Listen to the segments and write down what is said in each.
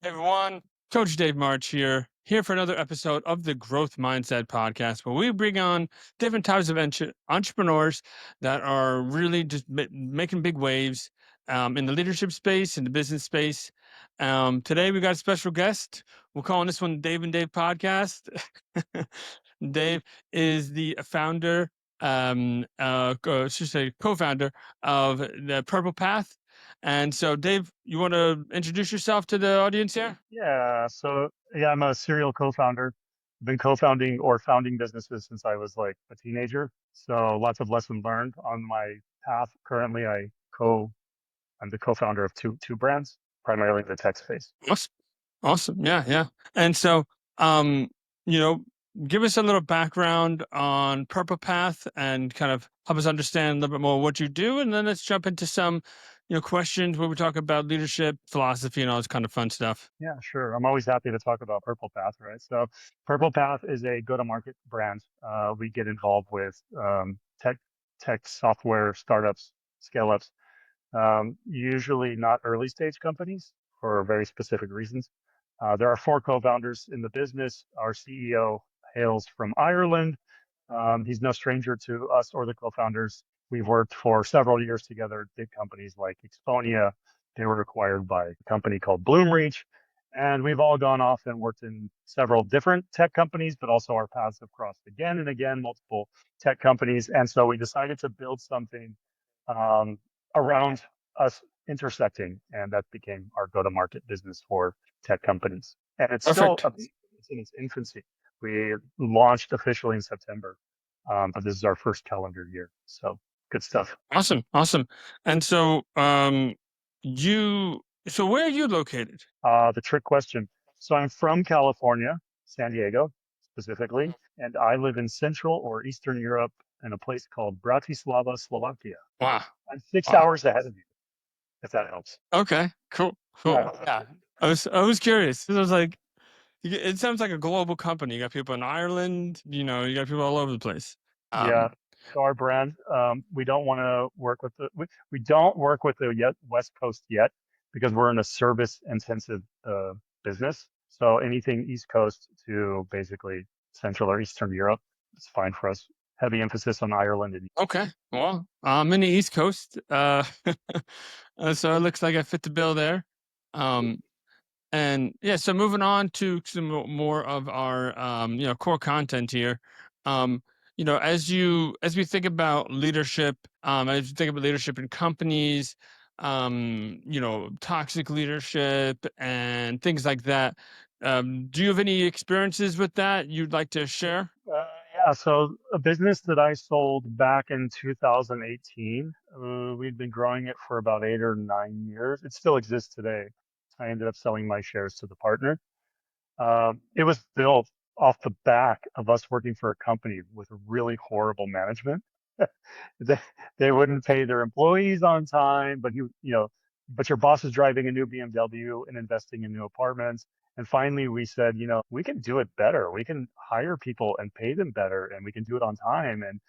Hey everyone, Coach Dave March here for another episode of the Growth Mindset Podcast, where we bring on different types of entrepreneurs that are really just making big waves in the leadership space, in the business space. Today we got a special guest. We're calling this one Dave and Dave Podcast. Dave is the founder, should say co-founder of the Purple Path. And so, Dave, you want to introduce yourself to the audience here? Yeah, I'm a serial co-founder. I've been co-founding or founding businesses since I was like a teenager. So lots of lessons learned on my path. Currently, I'm the co-founder of two brands, primarily in the tech space. Awesome. Awesome. Yeah, yeah. And so, um, you know, give us a little background on Purple Path and kind of help us understand a little bit more what you do, and then let's jump into some, questions where we talk about leadership, philosophy, and all this kind of fun stuff. Yeah, sure. I'm always happy to talk about Purple Path, right? So Purple Path is a go-to-market brand. We get involved with tech software startups, scale-ups, usually not early stage companies for very specific reasons. There are four co-founders in the business. Our CEO hails from Ireland. He's no stranger to us or the co-founders. We've worked for several years together at big companies like Exponia. They were acquired by a company called Bloomreach. And we've all gone off and worked in several different tech companies, but also our paths have crossed again and again, multiple tech companies. And so we decided to build something um, around us intersecting, and that became our go-to-market business for tech companies. And it's still Perfect. it's in its infancy. We launched officially in September, but this is our first calendar year. So good stuff. Awesome. Awesome. And so, so where are you located? The trick question. So I'm from California, San Diego specifically, and I live in Central or Eastern Europe in a place called Bratislava, Slovakia. Wow. I'm six Wow. hours ahead of you, if that helps. Okay. Cool. Cool. Yeah. Yeah. I was curious. 'Cause I was like, it sounds like a global company. You got people in Ireland, you got people all over the place. Yeah. Um, So our brand, we don't want to work with we don't work with the yet West Coast yet because we're in a service intensive business. So anything East Coast to basically Central or Eastern Europe is fine for us. Heavy emphasis on Ireland and okay. Well, I'm in the East Coast. So it looks like I fit the bill there. Um, and yeah, so moving on to some more of our core content here. Um, as we think about leadership, as you think about leadership in companies, toxic leadership and things like that. Do you have any experiences with that you'd like to share? Uh, yeah, so a business that I sold back in 2018, we'd been growing it for about 8 or 9 years. It still exists today. I ended up selling my shares to the partner. It was built off the back of us working for a company with really horrible management. they, they wouldn't pay their employees on time, but your boss is driving a new BMW and investing in new apartments. And finally, we said, we can do it better. We can hire people and pay them better, and we can do it on time. And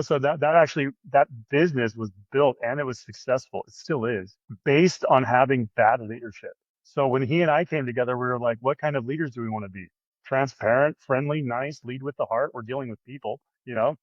so that business was built and it was successful. It still is based on having bad leadership. So when he and I came together, we were like, what kind of leaders do we want to be? Transparent, friendly, nice, lead with the heart. We're dealing with people. So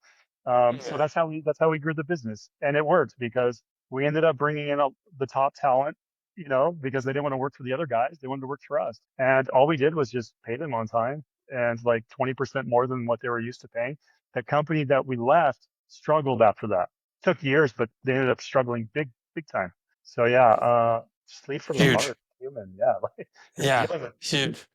Yeah. that's how we grew the business, and it worked because we ended up bringing in the top talent, because they didn't want to work for the other guys, they wanted to work for us, and all we did was just pay them on time and like 20% more than what they were used to paying. The company that we left struggled after that. Took years, but they ended up struggling big time. So yeah, sleep from the Huge. heart, human. Yeah, like you're Yeah. dealing with Huge.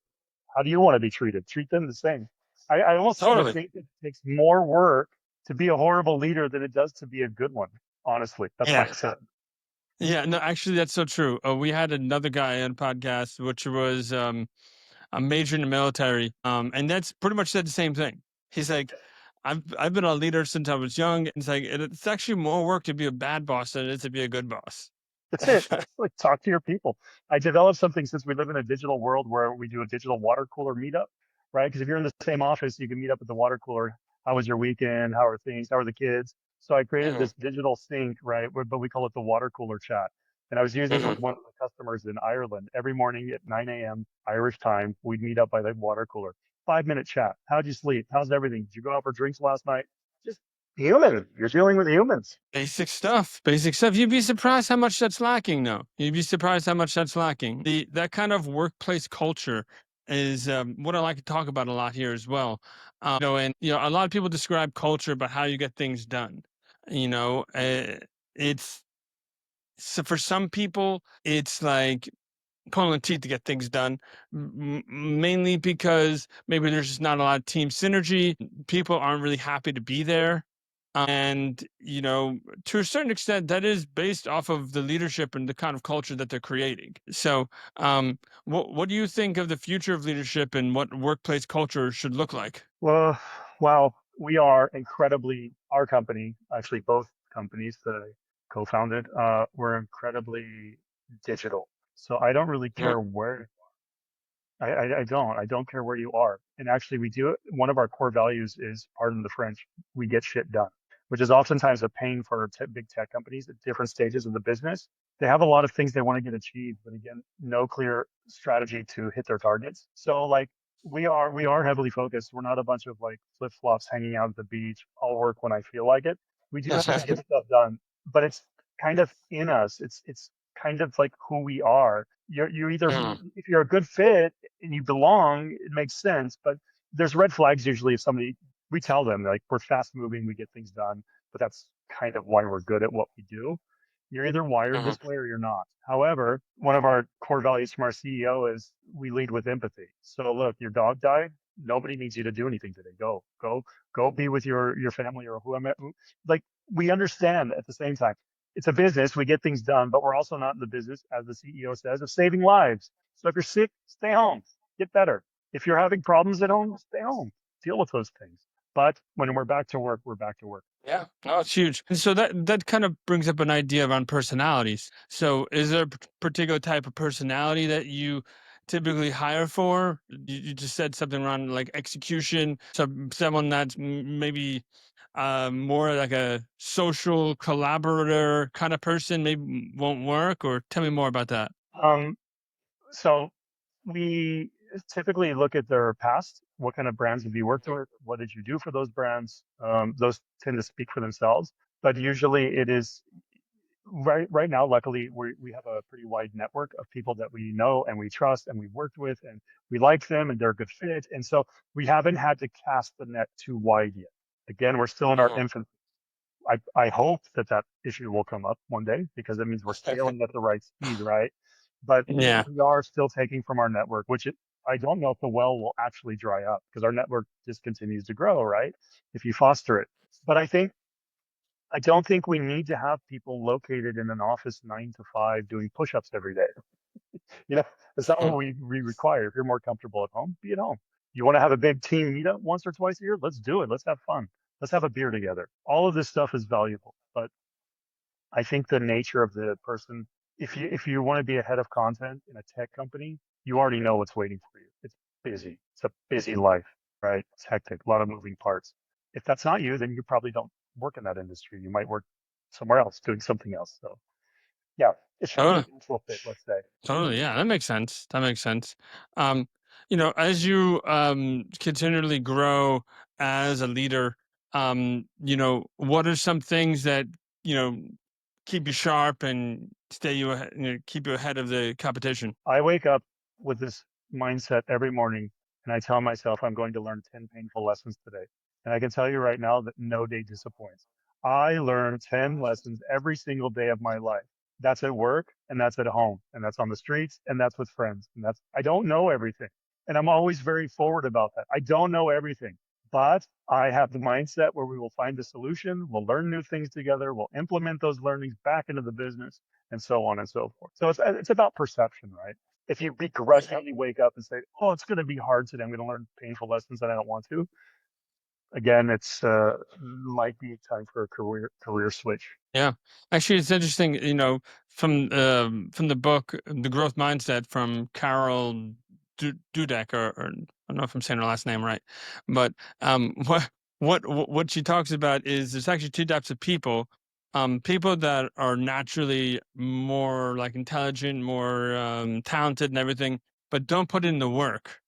how do you want to be treated? Treat them the same. I almost would Totally. think it takes more work to be a horrible leader than it does to be a good one. Honestly, that's my Yeah. set. Yeah. No, actually, that's so true. We had another guy on podcast, which was a major in the military, and that's pretty much said the same thing. He's like, I've been a leader since I was young. It's like it's actually more work to be a bad boss than it is to be a good boss. That's it. It's like talk to your people. I developed something since we live in a digital world where we do a digital water cooler meetup, right? Because if you're in the same office, you can meet up at the water cooler. How was your weekend? How are things? How are the kids? So I created Mhm. this digital sync, right? But we call it the water cooler chat. And I was using it with Mhm. one of the customers in Ireland. Every morning at 9 a.m. Irish time, we'd meet up by the water cooler. 5 minute chat. How'd you sleep? How's everything? Did you go out for drinks last night? Just human. You're dealing with humans. Basic stuff, basic stuff. You'd be surprised how much that's lacking, though. You'd be surprised how much that's lacking. That kind of workplace culture is what I like to talk about a lot here as well. And a lot of people describe culture about how you get things done. You know, it's so for some people, it's like pulling teeth to get things done, mainly because maybe there's just not a lot of team synergy. People aren't really happy to be there. And, to a certain extent, that is based off of the leadership and the kind of culture that they're creating. So, what do you think of the future of leadership and what workplace culture should look like? Well, wow, we are incredibly, our company, actually both companies that I co-founded, we're incredibly digital. So I don't really Mhm. care where I don't care where you are. And actually, we do it. One of our core values is, pardon the French, we get shit done, which is oftentimes a pain for big tech companies at different stages of the business. They have a lot of things they want to get achieved, but again, no clear strategy to hit their targets. So like we are heavily focused. We're not a bunch of like flip flops hanging out at the beach. I'll work when I feel like it. We do have to get stuff done, but it's kind of in us. It's kind of like who we are. You either Mhm. if you're a good fit and you belong, it makes sense. But there's red flags usually if somebody, we tell them like we're fast moving, we get things done, but that's kind of why we're good at what we do. You're either wired Mhm. this way or you're not. However, one of our core values from our CEO is we lead with empathy. So look, your dog died. Nobody needs you to do anything today. Go be with your family or whoever. Like we understand at the same time it's a business. We get things done, but we're also not in the business, as the CEO says, of saving lives. So if you're sick, stay home, get better. If you're having problems at home, stay home, deal with those things. But when we're back to work, we're back to work. Yeah, no, it's huge. And so that kind of brings up an idea around personalities. So, is there a particular type of personality that you typically hire for? You just said something around like execution. Someone that's maybe more like a social collaborator kind of person maybe won't work. Or tell me more about that. Um, so we typically look at their past. What kind of brands have you worked with? What did you do for those brands? Those tend to speak for themselves. But usually it is right now, luckily, we have a pretty wide network of people that we know and we trust and we've worked with and we like them and they're a good fit. And so we haven't had to cast the net too wide yet. Again, we're still in our Mhm. infant. I hope that that issue will come up one day because that means we're scaling at the right speed, right? But Yeah. we are still taking from our network, I don't know if the well will actually dry up because our network just continues to grow, right? If you foster it. But I don't think we need to have people located in an office 9 to 5 doing push-ups every day. You know, that's not what Mhm. we require. If you're more comfortable at home, be at home. You want to have a big team meetup once or twice a year? Let's do it. Let's have fun. Let's have a beer together. All of this stuff is valuable, but I think the nature of the person, if you want to be a head of content in a tech company, you already know what's waiting for you. It's busy. It's a busy life, right? It's hectic, a lot of moving parts. If that's not you, then you probably don't work in that industry. You might work somewhere else doing something else. So yeah, it should be Oh, a mutual fit, let's say. totally. Yeah, that makes sense. That makes sense. Um, as you continually grow as a leader, what are some things that, you know, keep you sharp and keep you ahead of the competition? I wake up with this mindset every morning and I tell myself I'm going to learn 10 painful lessons today. And I can tell you right now that no day disappoints. I learn 10 lessons every single day of my life. That's at work and that's at home and that's on the streets and that's with friends. And I don't know everything. And I'm always very forward about that. I don't know everything, but I have the mindset where we will find a solution. We'll learn new things together. We'll implement those learnings back into the business and so on and so forth. So it's about perception, right? If you begrudgingly wake up and say, "Oh, it's going to be hard today. I'm going to learn painful lessons that I don't want to," again, it's might be time for a career switch. Yeah, actually, it's interesting. From the book, The Growth Mindset, from Carol Dudek, or I don't know if I'm saying her last name right, but what she talks about is there's actually two types of people. People that are naturally more like intelligent, more talented and everything, but don't put in the work,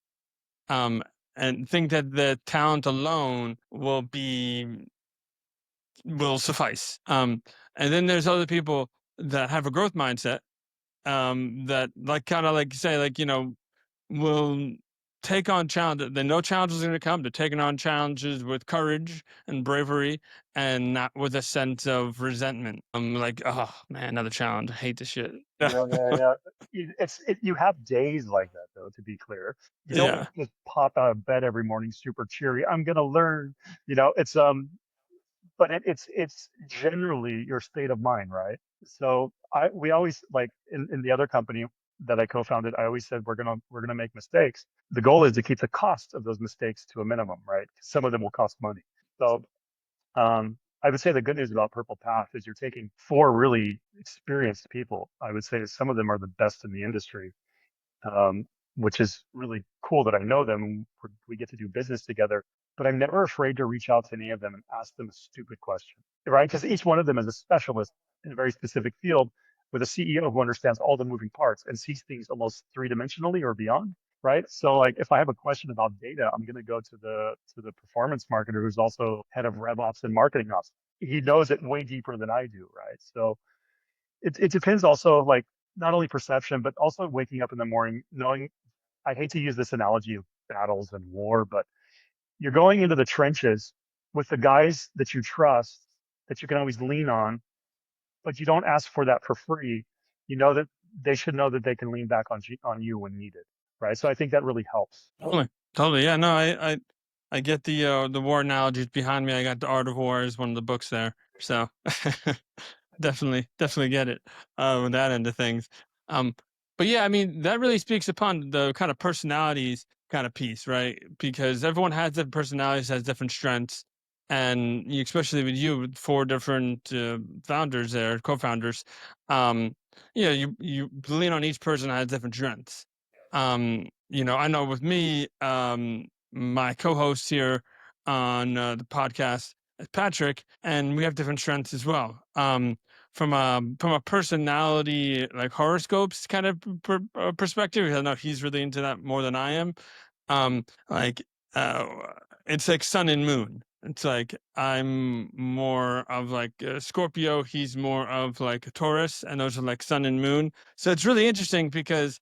um, and think that the talent alone will suffice. And then there's other people that have a growth mindset, that like kind of like say like will take on challenge. They know challenges are going to come. They're taking on challenges with courage and bravery, and not with a sense of resentment. I'm like, oh man, another challenge. I hate this shit. Yeah. You have days like that though, to be clear. You don't Yeah. just pop out of bed every morning super cheery. I'm gonna learn, it's but it's generally your state of mind, right? So we always like in the other company that I co-founded, I always said we're gonna make mistakes. The goal is to keep the cost of those mistakes to a minimum, right? 'Cause some of them will cost money. So I would say the good news about Purple Path is you're taking four really experienced people. I would say some of them are the best in the industry, um, which is really cool that I know them. We get to do business together, but I'm never afraid to reach out to any of them and ask them a stupid question, right? Because each one of them is a specialist in a very specific field with a CEO who understands all the moving parts and sees things almost three-dimensionally or beyond, right? So like if I have a question about data, I'm going to go to the performance marketer who's also head of rev ops and marketing ops. He knows it way deeper than I do, right? So it depends also like not only perception, but also waking up in the morning knowing I hate to use this analogy of battles and war, but you're going into the trenches with the guys that you trust, that you can always lean on, but you don't ask for that for free. You know that they should know that they can lean back on you when needed, right? So I think that really helps. Totally. Totally. Yeah. No, I get the war analogies behind me. I got the Art of War is one of the books there. So definitely get it, with that end of things. Um, but yeah, I mean, that really speaks upon the kind of personalities kind of piece, right? Because everyone has different personalities, has different strengths, and especially with you, with four different founders there, co-founders, um, you lean on each person that has different strengths. I know with me, my co-host here on the podcast is Patrick, and we have different strengths as well. From a personality like horoscopes kind of perspective, I know he's really into that more than I am. Like uh, it's like sun and moon. It's like I'm more of like Scorpio, he's more of like a Taurus, and those are like sun and moon. So it's really interesting because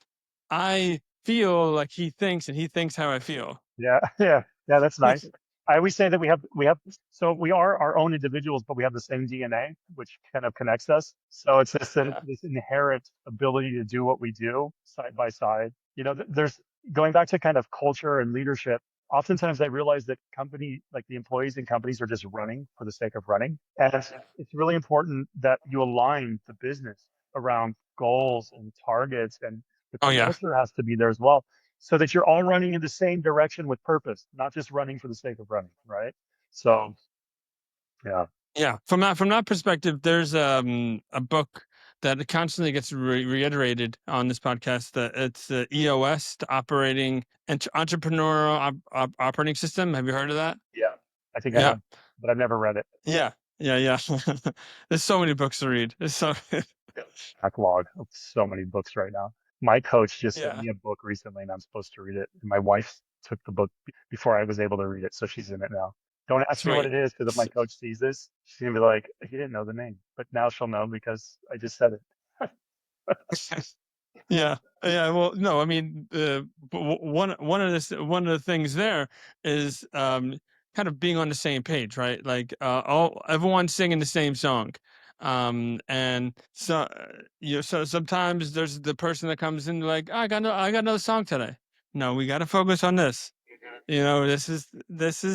I feel like he thinks, and he thinks how I feel. Yeah, yeah, that's nice. I always say that so we are our own individuals, but we have the same DNA, which kind of connects us. So it's Yeah. this inherent ability to do what we do side by side. There's going back to kind of culture and leadership. Oftentimes I realize that like the employees in companies are just running for the sake of running. And it's really important that you align the business around goals and targets, and the Oh yeah. culture has to be there as well so that you're all running in the same direction with purpose, not just running for the sake of running, right? So, yeah. Yeah, from that perspective, there's a book that constantly gets reiterated on this podcast. That it's the EOS, the Entrepreneurial Operating System. Have you heard of that? Yeah. I think I Yeah, have, but I've never read it. yeah. There's so many books to read. There's so Backlog of so many books right now. My coach just sent yeah, me a book recently and I'm supposed to read it. And my wife took the book before I was able to read it. So she's in it now. Don't ask me what sweet. it is because if my coach sees this, she's going to be like, he didn't know the name. But now she'll know because I just said it. Yeah, yeah. Well, no, I mean, one of the things there is kind of being on the same page, right? Like all everyone's singing the same song, and so sometimes there's the person that comes in like, I got another song today. No, we got to focus on this. This is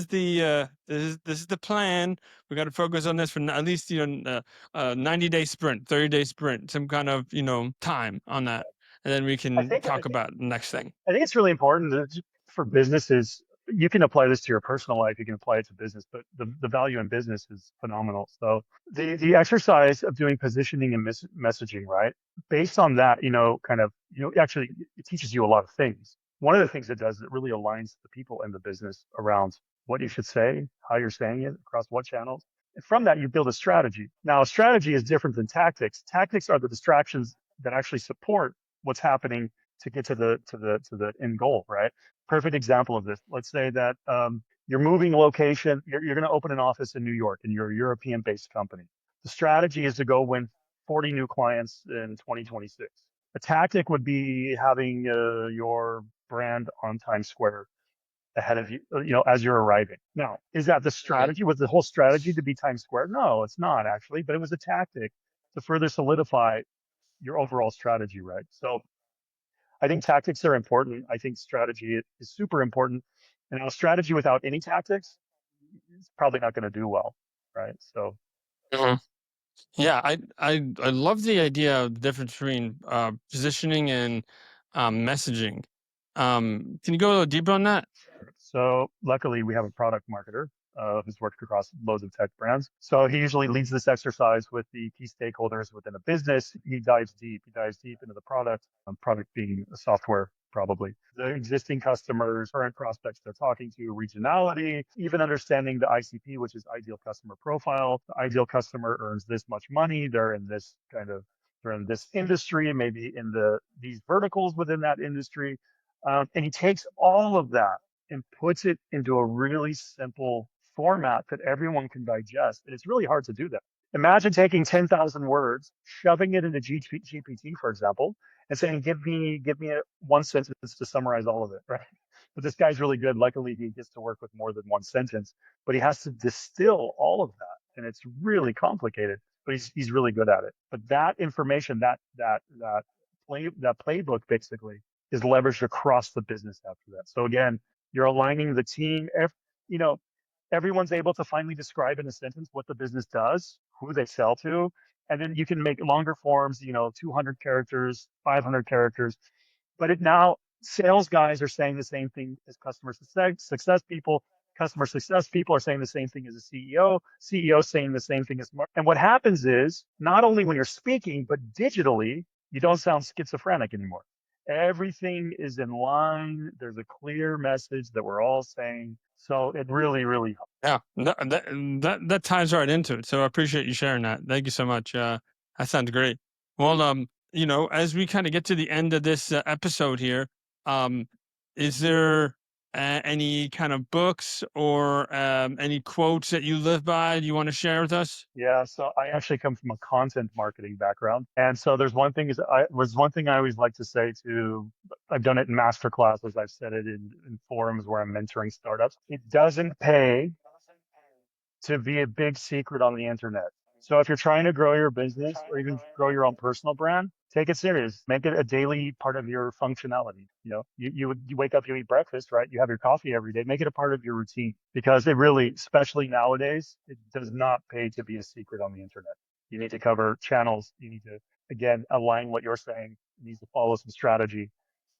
the plan. We got to focus on this for at least 90-day sprint, 30-day sprint, some kind of time on that, and then we I can think talk about the next thing. I think it's really important for businesses. You can apply this to your personal life. You can apply it to business, but the value in business is phenomenal. So the exercise of doing positioning and messaging, right? Based on that, actually it teaches you a lot of things. One of the things it does is it really aligns the people in the business around what you should say, how you're saying it, across what channels. From that, you build a strategy. Now, a strategy is different than tactics. Tactics are the distractions that actually support what's happening to get to the end goal, right? Perfect example of this. Let's say that you're moving location. You're going to open an office in New York, and you're a European-based company. The strategy is to go win 40 new clients in 2026. A tactic would be having your brand on Times Square ahead of you, as you're arriving. Now, is that the Mhm. strategy? Was the whole strategy to be Times Square? No, it's not actually, but it was a tactic to further solidify your overall strategy, right? So I think tactics are important. I think strategy is super important. And now strategy without any tactics is probably not going to do well, right? So Mhm. Yeah, I love the idea of the difference between positioning and messaging. Can you go a little deeper on that? sure. So luckily, we have a product marketer who's worked across loads of tech brands. So he usually leads this exercise with the key stakeholders within a business. He dives deep. He dives deep into the product being a software, probably the existing customers, current prospects they're talking to, regionality, even understanding the ICP, which is ideal customer profile. The ideal customer earns this much money. They're in this industry, maybe in these verticals within that industry. And he takes all of that and puts it into a really simple format that everyone can digest. And it's really hard to do that. Imagine taking 10,000 words, shoving it into GPT, for example, and saying, give me one sentence to summarize all of it, right? But this guy's really good. Luckily, he gets to work with more than one sentence, but he has to distill all of that. And it's really complicated, but he's really good at it. But that information, that playbook basically is leveraged across the business after that. So again, you're aligning the team. You know, everyone's able to finally describe in a sentence what the business does, who they sell to, and then you can make longer forms. 200 characters, 500 characters. But it now sales guys are saying the same thing as customer success people. Customer success people are saying the same thing as a CEO. CEO saying the same thing as and what happens is not only when you're speaking, but digitally, you don't sound schizophrenic anymore. Everything is in line. There's a clear message that we're all saying. So it really, really helps. Yeah, that ties right into it. So I appreciate you sharing that. Thank you so much. That sounds great. Well, as we kind of get to the end of this episode here, um, is there any kind of books or any quotes that you live by you want to share with us? Yeah, so I actually come from a content marketing background. And so there's one thing I always like to say to I've done it in master classes, I've said it in forums where I'm mentoring startups. It doesn't pay to be a big secret on the internet. So if you're trying to grow your business or even grow your own personal brand, take it serious. Make it a daily part of your functionality. You wake up, you eat breakfast, right? You have your coffee every day. Make it a part of your routine because it really, especially nowadays, it does not pay to be a secret on the internet. You need to cover channels. You need to, again, align what you're saying. You need to follow some strategy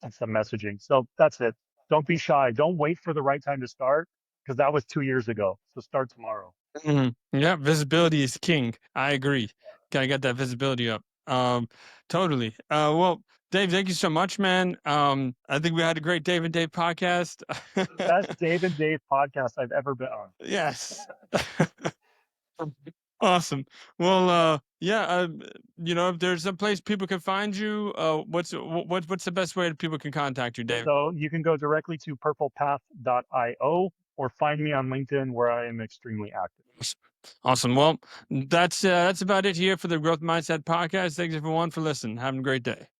and some messaging. So that's it. Don't be shy. Don't wait for the right time to start because that was 2 years ago. So start tomorrow. Yeah, visibility is king. I agree. Gotta get that visibility up. Totally. Well, Dave, thank you so much, man. I think we had a great Dave and Dave podcast. The best Dave and Dave podcast I've ever been on. Yes. Awesome. Well, yeah, if there's a place people can find you, what's the best way that people can contact you, Dave? So you can go directly to purplepath.io or find me on LinkedIn where I am extremely active. Awesome. Well, that's about it here for the Growth Mindset podcast. Thanks everyone for listening. Have a great day.